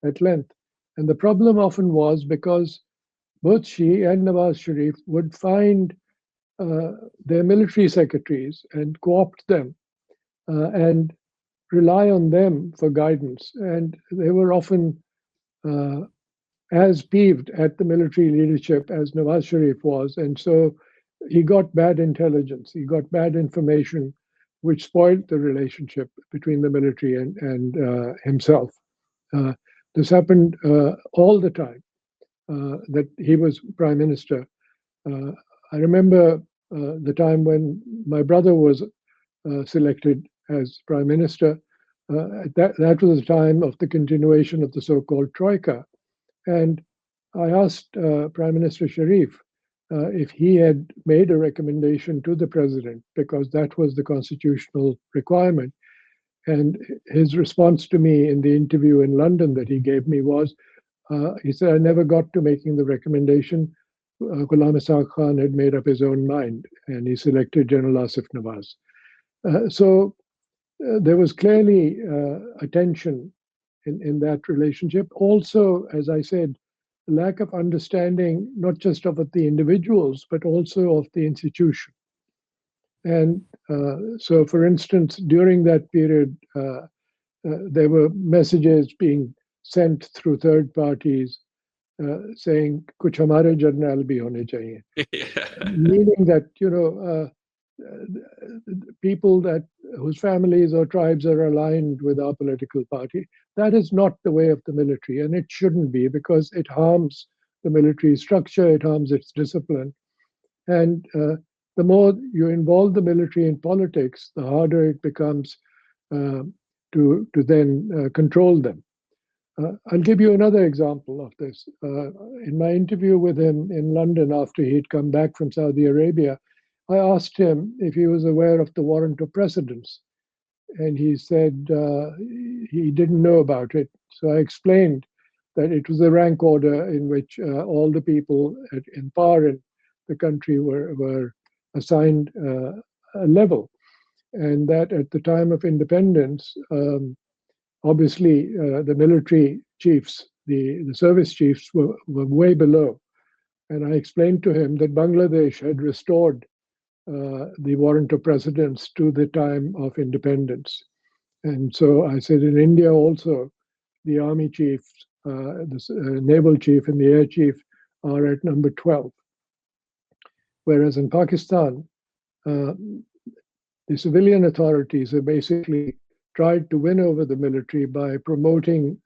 at length. And the problem often was because both she and Nawaz Sharif would find their military secretaries and co-opt them and rely on them for guidance. And they were often uh, as peeved at the military leadership as Nawaz Sharif was. And so he got bad intelligence, he got bad information, which spoiled the relationship between the military and himself. Uh, this happened all the time that he was prime minister. Uh, I remember the time when my brother was selected as prime minister. That was the time of the continuation of the so-called Troika. And I asked Prime Minister Sharif if he had made a recommendation to the president, because that was the constitutional requirement. And his response to me in the interview in London that he gave me was, he said, I never got to making the recommendation. Ghulam Ishaq Khan had made up his own mind, and he selected General Asif Nawaz. So there was clearly a tension in that relationship. Also, as I said, lack of understanding, not just of the individuals, but also of the institution. And so, for instance, during that period, there were messages being sent through third parties saying, "Kuch hamare jarnal bhi hone chahiye," meaning that people whose families or tribes are aligned with our political party. That is not the way of the military, and it shouldn't be, because it harms the military structure, it harms its discipline. And the more you involve the military in politics, the harder it becomes to then control them. I'll give you another example of this. In my interview with him in London after he'd come back from Saudi Arabia, I asked him if he was aware of the warrant of precedence. And he said he didn't know about it. So I explained that it was a rank order in which all the people in power in the country were assigned a level. And that at the time of independence, obviously the military chiefs, the service chiefs were way below. And I explained to him that Bangladesh had restored the warrant of precedence to the time of independence. And so I said in India also, the army chiefs, the naval chief and the air chief are at number 12. Whereas in Pakistan, the civilian authorities have basically tried to win over the military by promoting